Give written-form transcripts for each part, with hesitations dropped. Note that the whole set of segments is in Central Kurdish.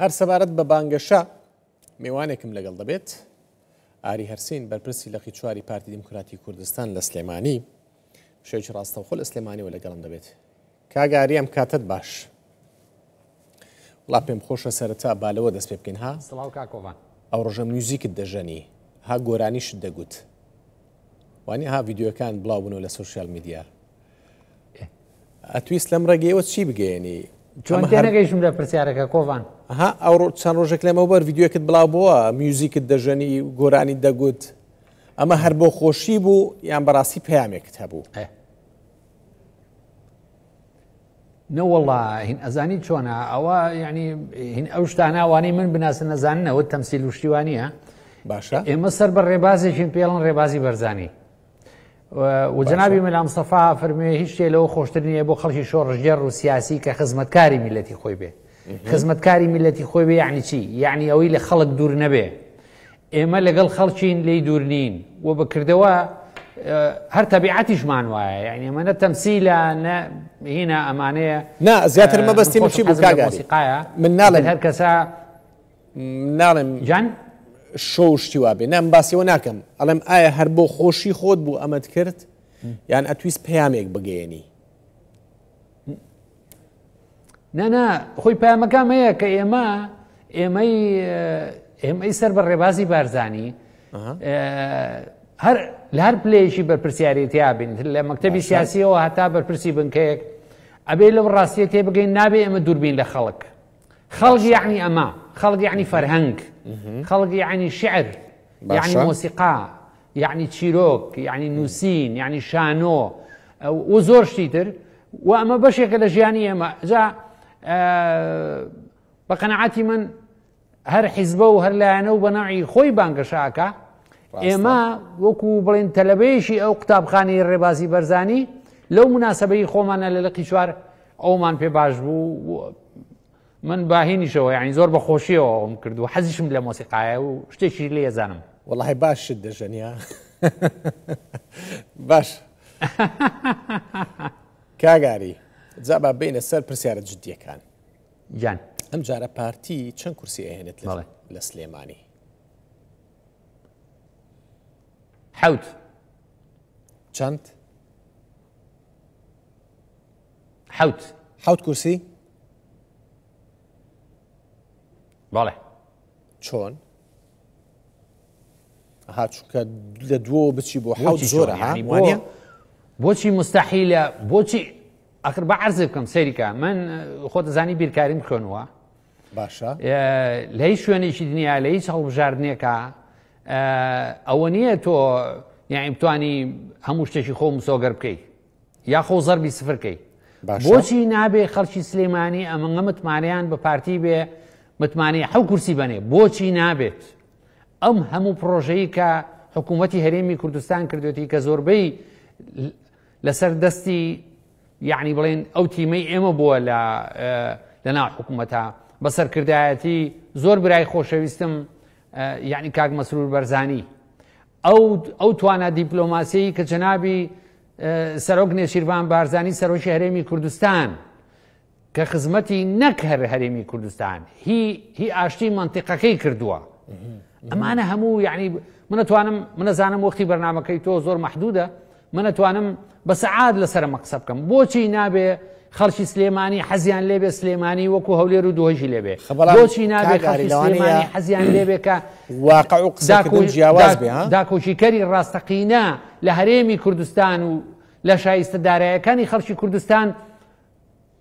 هەر سەبارەت بە بانگەشە میوانێکم لەگەڵ دەبێت. ئاری هەرسین بەرپرسی لەقی چواری پارتی دیموکراتی کوردستان لە سلێمانی شێوکی ڕاستەوخۆ لە سلێمانیەوە لەگەڵم دەبێت. کاگاری ئەم کاتت باش. وڵا پێم خۆشە سەرەتا بالەوە دەست پێ بکەین ها. سڵاو کاکۆڤان. ئەو ڕۆژە میوزیکت دەژەنی ها گۆرانیشت دەگوت. وانی ها ڤیدیۆکان بڵاو بوونەوە لە سوشیال میدیا. ئەتویست لەم ڕێگەیەوە چی بگەێنی؟ چۆن تێنەگەیشتم لە پرسیارەکە کۆڤان. ها ئەو چەند ڕۆژێک لەمەوە بەر ڤیدیۆکت بڵاو بووە میوزیکت دەژەنی گۆرانی دەگوت. ئەمە هەر بۆ خۆشی بوو یان بەڕاستی پەیامێکت هەبوو؟ نەوەڵا هین ئەزانی چۆنە ئەوە یعنی هین ئەو شتاناوانی من بناسن نەزاننەوە تەمسیل وشتیوانیە. باشە ئێمە سەر بە ڕێبازێکین پێڵن ڕێبازی بەرزانی و جەنابی مەلا مستەفا فەرموویە هیچ شتێ لەوە خۆشتر نییە بۆ خەڵکی شۆڕژێر و سیاسی کە خزمەتکاری میلەتی خۆی بێ. خزمەتکاری میلەتی خۆی بێ یعنی چی؟ یعنی ئەوەی لە خەڵک دوور نەبێ. ئێمە لەگەڵ خەڵکین لێی دوور نین و بکردەوە هەر تەبیعەتیشمان وایە، یعنی ئەمە نە تەمسیلە نە هینە ئەمانەیە. نا زیاتر مەبەستیم چی بوو کاگاری؟ من ناڵێم هەر کەسە ناڵێم جان شۆ شتی وا بێ نام باسیەوە ناکەم، ئەڵێم ئایا هەر بۆ خۆشی خۆت بوو ئەمەت کرد یان ئەتویست پەیامێک بگەێنی؟ نەنا خۆی پامەکەم هەیە کە ئێمەی سەر بە ڕێبازی بارزانی لە هەر پلەیەکی بەرپرسیارەتیا بین لە مەکتەبی سیاسیەوە هەتا بەرپرسی بنکەیەک ئەبێ لەو ڕاستیە تێ بگەین نابێ ئەمە دووربین لە خەڵک. خەڵک یعنی ئەمە، خەڵک یعنی فەرهەنگ، خەڵک یعنی شعر، یعنی مۆسیقا، یعنی چیرۆک، یعنی نووسین، یعنی شانۆ و زۆر شتی تر و ئەمە بەشێکە لە ژیانی ئێمە. جا بە قەنەعەتی من هەر حیزبە و هەر لایەنە و بەناوی خۆی بانگەشاکە ئێمە وەکو بڵێن تەلەبەیەشی ئەو قوتابخانەی ڕێبازی بەرزانی لەو مناسبەی خۆمانە لە لەقی چوار ئەومان پێ باش بوو. من باهێنیشەوە یعنی زۆر بە خۆشیەوە ئەوم کردو، حەزیشم لە مۆسیقایە و شتێکی لێ زانم. وەڵاهی باشت دەژەنیا باش. کاگاری جا با بینە سەر پرسیارە جددیەکان. جان ئەم جارە پارتی چەند کورسی ئەهێنێت لە سلێمانی؟ حەوت. چەند؟ حەوت کورسی؟ بەڵێ. چۆن؟ ها چونکە لە دووە بچی بۆ حەوت زۆرە وانە؟ بۆچی مستەحیلە؟ بۆچی ئەخر بە عەرز بکەم سەیریکە من خۆ دەزانی بیرکاریم بخوێنەوە. باشە لە هیچ شوێنێکی دنیا لە هیچ هەڵبژاردنێکە ئەوە نییە تۆ یعنی بتوانی هەموو شتێکی خۆ مسۆگەر بکەیت یا خۆ زەربی سفر بکەیت. بۆچی نابێ خەڵکی سلێمانی ئەمەنگە متمانیان بە پارتی بێ متمانی حەو کورسی بنێ؟ بۆچی نابێت؟ ئەم هەموو پرۆژەیە کە حکوومەتی هەرێمی کوردستان کردوێتی کە زۆربەی لەسەر دەستی یعنی بڵێن ئەو تیمەی ئێمە بووە لە ناو حکوومەتە بەسەرکردایەتی زۆر برای خۆشەویستم یعنی کاک مەسرور بەرزانی ئەو توانە دیپلۆماسیی کە جەنابی سەرۆک نێچیروان بارزانی سەرۆکی هەرێمی کوردستان کە خزمەتی نەک هەرێمی کوردستان هی ئاشتی منتیقەکەی کردووە. ئەمانە هەموو یعنی منەزانم وەختی بەرنامەکەی تۆ زۆر مەحدودە، منەتوانم بە سەعات لەسەر مەقسە بکەم. بۆچی نابێ خەڵکی سلێمانی حەزیان لێبێ سلێمانی وەکو هەولێر و دۆهێژی لێبێ؟ بۆچی نابێ خەڵکی سلێمانی حەزیان لێبێ کە واقع و قسەکردن جیاواز بێ؟ داکۆچیکەری ڕاستەقینە لە هەرێمی کوردستان و لە شایستەدارایەکانی خەڵکی کوردستان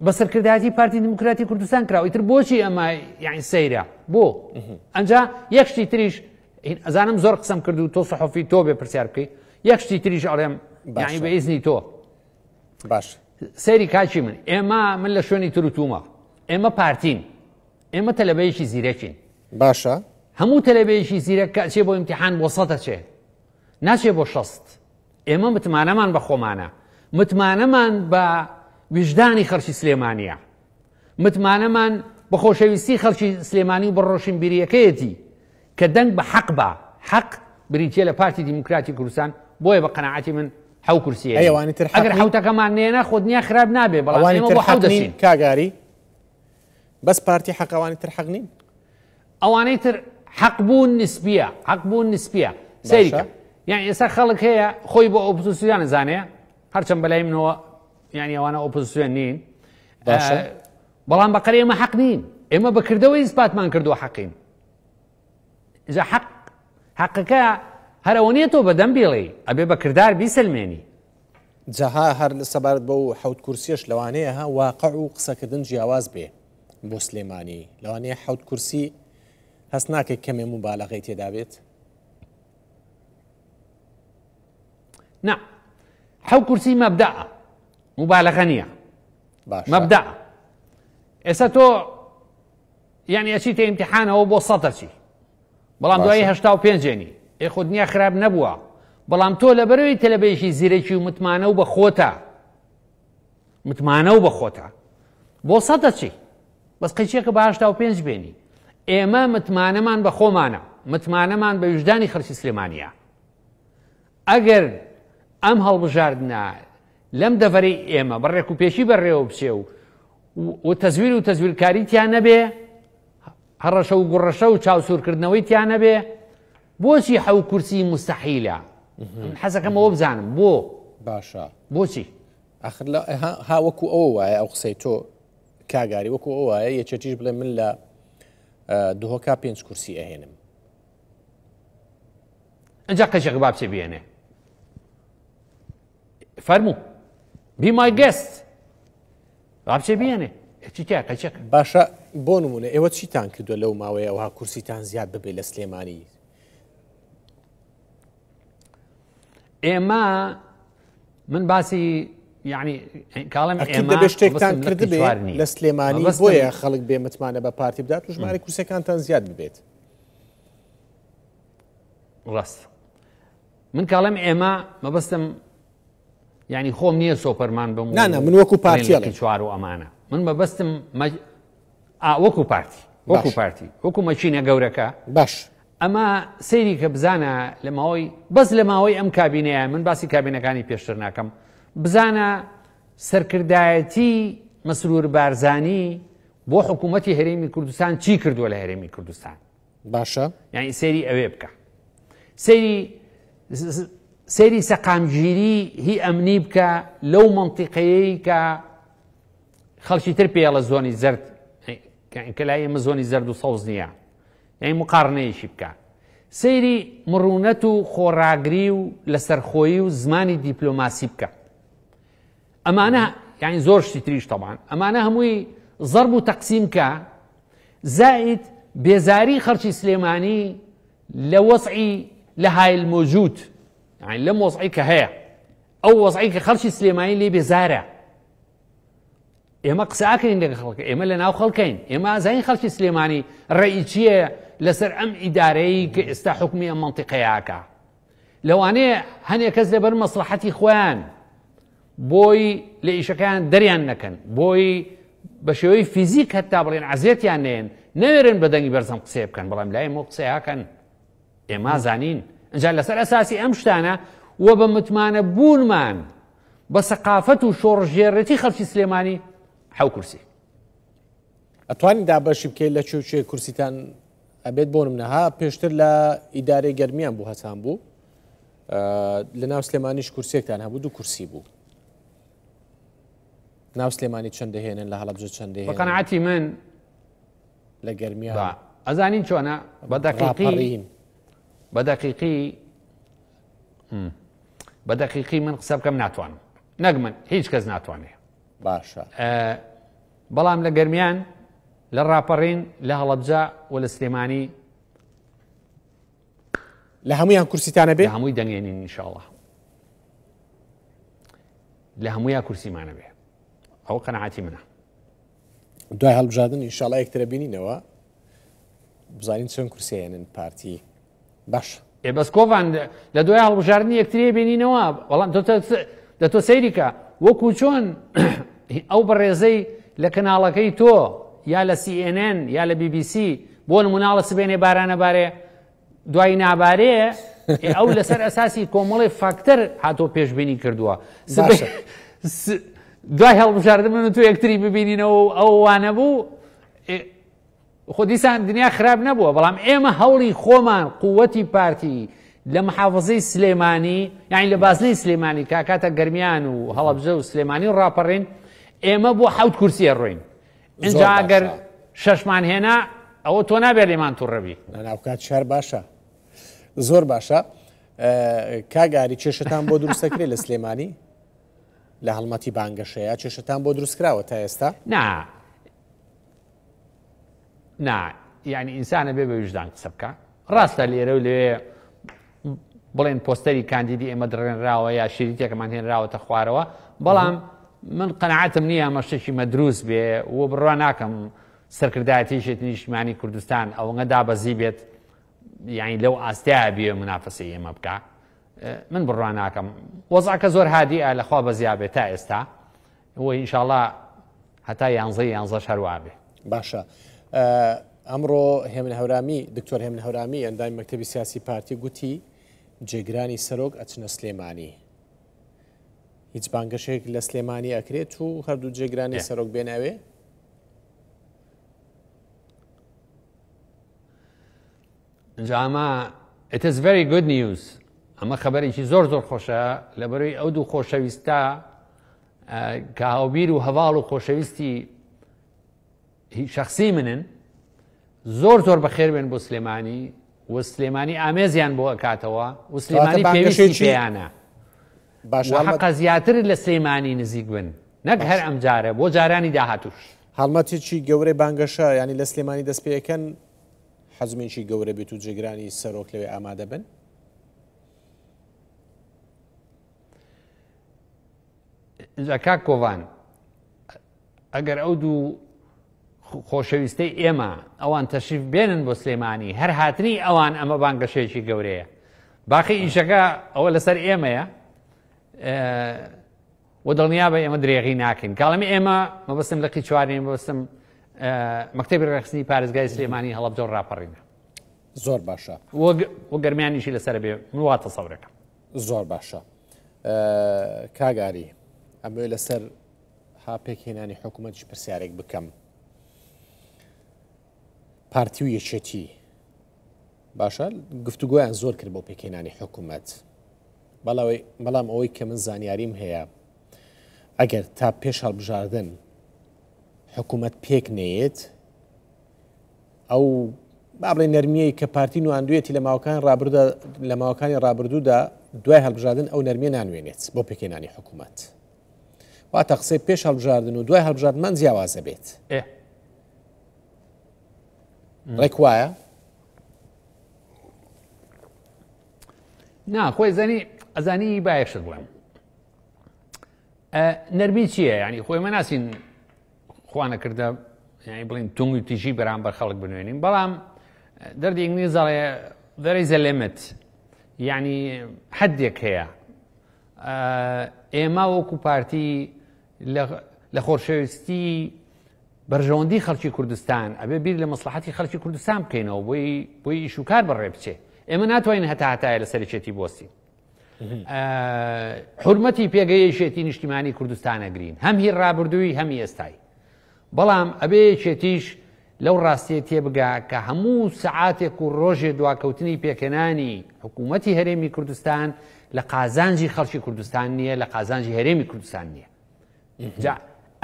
بەسەرکردایەتی پارتی دیموکراتی کوردستان کراوە. ئیتر بۆچی ئەمە یعنی سەیرە؟ بۆ ئەنجا یەک شتی تریش ئەزانم زۆر قسەم کرد و تۆ سەحۆفی تۆ بێ پرسیار بکەی یەک شتی تریش ئەڵێم یعنی بە ئیزنی تۆ باش سەیری کاچی من لە شوێنی تروتومە ئێمە پارتین، ئێمە تەلەبەیەکی زیرەکین. باشە هەموو تەلەبەیەکی زیرەک کە چێ بۆ ئیمتیحان بۆ سەدە چێ ناچێ بۆ شەست. ئێمە متمانەمان بە خۆمانە، متمانەمان بە وجدانی خەڵکی سلێمانیە، متمانەمان بە خۆشەویستی خەڵکی سلێمانی و بە ڕۆشنبیریەکەیەتی کە دەنگ بە حەق بە حەق بریتیە لە پارتی دیموکراتی کوردستان. بۆیە بە قەنەعەتی من حەو کورسیە ئەگەر حەوتەکەمان نێنە خۆدنیا خراپ نابێ. بەڵام ئێمە بۆ حەو دەچین. کاگاری بەس پارتی حەقەوانی تر حەق نین؟ ئەوانەی تر حەق بوون نسبیە سەیریکە یعنی ئێستا خەڵک هەیە خۆی بۆ ئۆپۆزیسیۆن نەزانێ هەرچەند بەلای منەوە یعنی ئەوانە ئۆپۆزیسیۆن نین بەڵام بەقەرێ ئێمە حەق نین ئێمە بەکردەوەی ئیسپاتمان کردووە حەقین جا حەقەکە هەرەوە نیە تۆ بەدەم بێڵێ ئەبێ بە کردار بیسەلمێنی جاها هەر لە سەبارەت بەو حەوت کورسیەش لەوانەیە ها واقع و قسەکردن جیاواز بێ بۆ سلێمانی لەوانەیە حەوت کورسی هەست ناکەی کەمێ مبالەغەی تێدا بێت نا حەوت کورسی مەبدەعە مبالەغە نییە مەبدەعە ئێستا تۆ یعنی ئەچیتە ئیمتیحانەوە بۆ سەدەچی بەڵام دوایی 85 جێنی خۆت نییە خراپ نەبووە بەڵام تۆ لەبەرەوەی تەلەبەیەکی زیرەکی و متمانە و بە خۆتە بۆ سەدەچی بەس قەیچێکە بە 85 بێنی ئێمە متمانەمان بە خۆمانە متمانەمان بە وجدانی خەڵکی سلێمانیە ئەگەر ئەم هەڵبژاردنە لەم دەڤەرەی ئێمە بەڕێک و پێشی بەڕێوە بچێ و تەزویر و تەزویرکاری تیان نەبێ هەڕەشە و گوڕەشە و چاوسورکردنەوەی تیان نەبێ بۆچی حەوت کورسی مستەحیلە حەزەکەمەوە بزانم بۆ باشە بۆچی ئاخر ها وەکو ئەوە وایە ئەو قسەی تۆ کاگاری وەکو ئەو وایە یەکێتیش بڵێ من لە دهۆکا 5 کورسی ئەهێنم ئەجا قەچێک با بچێ بێنێ فەرموو be my guest با بچێ بێنێ چیتیا قەچێک باشە بۆ نمونە ئێوە چیتان کردووە لەو ماوەیە ئەوها کورسیتان زیاد ببێ لە سلێمانی ئێمە من باسی یعنی کاڵم ئێمە شتێکتان کردبێ لە سلێمانی بۆیە خەڵک بێ متمانە بە پارتی بدات و ژمارە کورسەکانتان زیاد ببێت ڕاست من کاڵم ئێمە مەبەستم یعنی خۆم نییە سۆپەرمان بم نانە من وەکو پارتیڵێ چوار و ئەمانە من مەبەستم وەکو پارتی وەکو مەچینە گەورەکە باش ئەمە سەیری کە بزانە لە ماوەی بەس لە ماوەی ئەم کابینەیە من باسی کابینەکانی پێشتر ناکەم بزانە سەرکردایەتی مەسرور بارزانی بۆ حکوومەتی هەرێمی کوردستان چی کردووە لە هەرێمی کوردستان باشە یعنی سەیری ئەوێ بکە سەیری سەقامگیری هی ئەمنی بکە لەو مەنتیقەیەی کە خەڵکی تر پێڵە زۆنی زەرد کە لای ئێمە زۆنی زەرد و سەوز نییە یعنی مقارنەیەشی بکە سەیری مڕونەت و خۆڕاگری و لەسەرخۆیی و زمانی دیپلۆماسی بکە ئەمانە یعنی زۆر شتی تریش طبعاً ئەمانە هەمووی ضرب و تەقسیم کە زائد بێزاری خەڵکی سلێمانی لە وەزعی لە هایل موجود يعني لم وضعيك هيا او وضعيك خلشي سليماني لي بزارع اما قساكين دغ خلق اما لنا خلقين اما زين خلشي سليماني رئيسيه لسر ام اداري كاستا حكمي منطقياك لو انا هني كذا بر مصلحتي اخوان بوي ليش كان دريان نكن بوي بشوي فيزيك حتى برين عزيت يعني نيرن بدني برزم قسيب كان بلا ملاي مو قسيا كان اما زانين انجا لسر اساسي امشتانا وبمتمانه بونمان بثقافته شورجيرتي خلشي سليماني حو كرسي اتواني دا باشي بكي لا چوچه كرسيتان ابيت بون منها پێشتر لە ئیدارەی گەرمیان بوو هەسان بوو لە ناو سلێمانیش کورسێکتان هەبوو 2 کورسی بوو ناو سلێمانی چەند دەهێنن لە هەڵەبجە چەند دەهێنن بەقەناعەتی من لە گەرمیان ئەزانین چۆنە بەدەقیقی من قسە بکەم ناتوانم نەک من هیچ کەس ناتوانێ باشە بەڵام لە گەرمیان لە ڕاپەڕین لە هەڵەبجە و لە سلێمانی لە هەموویان کورسیتانە بێ هەمووی دەنگێنین ئینشاءڵڵا لە هەموویان کورسیمانە بێ ئەوە قەناعەتی منە دوای هەڵبژاردن ئینشاءڵڵا یەکترە بینینەوە بزانین چەند کورسیێنن پارتی باش بەس کۆڤان لە دوای هەڵبژاردننی یەکترێ بینینەوە بەڵام دەتۆ سەیریکە وەکو چۆن ئەو بەڕێزەی لە کەناڵەکەی تۆ یا لە CNN یا لە BBC بۆ نموناڵە سبێنێ بارانە بارێ دوای نابارەیە ئەو لەسەر ئەساسی کۆمەڵی فاکتەر هاتۆ پێشبینی کردووە دوای هەڵبژاردن من تو یەکتری ببینینەوە ئەو وانە بوو خۆ دیسان دنیا خراپ نەبووە بەڵام ئێمە هەوڵی خۆمان قووەتی پارتی لە محافزەی سلێمانی یعنی لە بازنەی سلێمانی کاکاتە گەرمیان و هەڵەبجە و سلێمانی ڕاپەڕین ئێمە بۆ 7 کورسیە ڕۆین اینجا ئەگەر 6مان هێنا ئەوە تۆ نابێت لێمان تووڕەبی ناوکات شار باشە زۆر باشە کاگاری کێشتان بۆ دروستەکرێت لە سلێمانی لە هەڵمەتی بانگەشەیە کێشتان بۆ دروستکراوە تا ئێستا نا یعنی ئینسانە بێ بە وجدان قسە بکە ڕاستە لێرە و لێ بڵێن پۆستەری کاندیدی ئێمە درێنراوە یا شریتێکمان هێنراوەتە خوارەوە بەڵام من قەنەعەتم نییە ئەمە شتێکی مەدروست بێ و بڕوا ناکەم سەرکردایەتی نیشتیمانی کوردستان ئەوەنگە دابەزی بێت یعنی لەو ئاستیا بێ منافەسی ئێمە بکە من بڕوا ناکەم وەزعکە زۆر هادیە لەخوا بەزیا بێت تا ئێستا و ئینشاءڵڵا هەتا 11 هەروە بێ باشە ئەمڕۆ هێمن هەورامی دکتۆر هێمن هەورامی ئەندامی مەکتەبی سیاسی پارتی گوتی جێگرانی سەرۆک ئەچنە سلێمانی هیچ بانگەشێک لە سلێمانی ئەکرێت و هەردوو جێگرانی سەرۆک بێناوێ ئەمە it is very good news ئەمە خەبەرێکی زۆر خۆشە لەبەرەوەی ئەو دوو خۆشەویستە کە هاوبیر و هەواڵ و خۆشەویستی شخصی منن زۆر بەخێر بێن بۆ سلێمانی و سلێمانی ئامێزیان بۆ ئەکاتەوە و سلێمانی پێویستی پێیانە حەقە زیاتر لە سلێمانی نزیک بن نەک هەر ئەم جارە بۆ جارانی داهاتوش هەڵمەتێکی گەورەی بانگەشە ینی لە سلێمانی دەست پێەکەن حەزمێکی گەورە بێت و جێگرانی سەرۆک لەوێ ئامادە بن کاک کۆڤان ئەگەر ئەو دوو خۆشەویستەی ئێمە ئەوان تەشریف بێنن بۆ سلێمانی هەر هاتنی ئەوان ئەمە بانگەشەیەکی گەورەیە باقی ئیشەکە ئەوە لەسەر ئێمەیە و دڵنیا بە ئێمە درێغی ناکەین کاڵەمی ئێمە مەبەستم لە قیچوارین مەبەستم مەکتەبی ڕێخستنی پارێزگای سلێمانی هەڵەبجە و ڕاپەڕینە زۆر باشە و گەرمیانیشی لەسەر بێ واتە سەورەکەم زۆر باشە کاگاری ئەمە لەسەر هاپێکهێنانی حکوومەتیش پرسیارێک بکەم پارتی و یەکێتی باشە گفتوگویان زۆر کرد بۆ پێکهێنانی حکوومەت بەڵام ئەوەی کە من زانیاریم هەیە ئەگەر تا پێش هەڵبژاردن حکوومەت پێک نەیەت ئەو بابڵێ نەرمیەی کە پارتی نواندوێتی لە ماوەکانی ڕابردوودا دوای هەڵبژاردن ئەو نەرمیە نانوێنێت بۆ پێکهێنانی حکوومەت واتە قسەی پێش هەڵبژاردن و دوای هەڵبژاردنمان جیاوازە بێت ڕێک وایە نا خۆی ئەزانی بایەکشت بڵێم نەرمی چییە ینی خۆی مەناسین خوانە کردە ینی بڵین تونگ و تیژی بەرامبەر خەڵک بنوێنین بەڵام دەردی ئینگلیزەڵێ there is a limit یعنی حەدێک هەیە ئێمە وەکو پارتی لە خۆشەویستی بەرژەوەندی خەڵکی کوردستان ئەبێ بیر لە مەسلحەتی خەڵکی کوردستان بکەینەوە بۆی ئیش و کار بەڕێ بچێ ئێمە ناتوانین هەتایە لە سەرچێتی بۆستی حورمەتی پێگەیشێتی نیشتیمانی کوردستانەگرین هەم هی ڕابردووی هەمی ئێستایی بەڵام ئەبێ چێتیش لەو ڕاستیە تێبگا کە هەموو سەعاتێک و ڕۆژێ دواکەوتنی پێکەنانی حکوومەتی هەرێمی کوردستان لە قازانجی خەڵکی کوردستان نییە لە قازانجی هەرێمی کوردستان نییە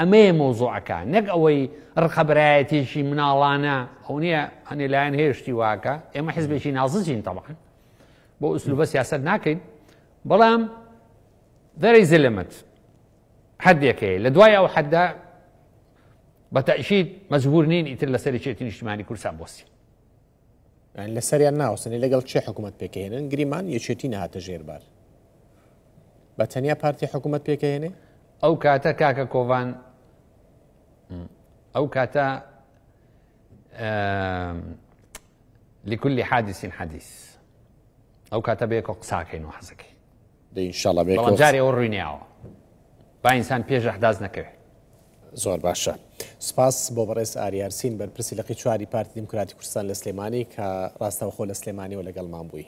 ئەمەیە مۆزوعەکە نەک ئەوەی ڕخەبرایەتێکی مناڵانە ئەو نییە هەنێ لایەن هێشتی واکە ئێمە حیزبێکی نازجین تەبعاً بۆ ئوسلوبە سیاسەت ناکەین بەڵام there is a limit حەدێک هەیە لە دوای ئەو حەددا بەتەئکید مەجبور نین ئیتر لە سەرچێتی نیشتیمانی کوردستان بۆسی لە سەریان ناوەستنی لەگەڵ چێ حکوومەت پێکەهێنن گریمان یەکێتی نەهاتە ژێربار بە تەنیا پارتی حکوومەت پێکەهێنێ ئەو کاتە کاکە کۆڤان ئەو کاتە لكل حادث حديث ئەو کاتە بەیەکەوە قساکەین و حەزەکەی ئینشاڵڵا بەڵام جارێ ئەوە ڕووینیاوە با ئینسان پێش ئەحداز نەکەوێت زۆر باشە سپاس بۆ بەڕێز ئاریارسین بەرپرسی لەقی چواری پارتی دیموکراتی کوردستان لە سلێمانی کە ڕاستەوخۆ لە سلێمانی و لەگەڵمان بووی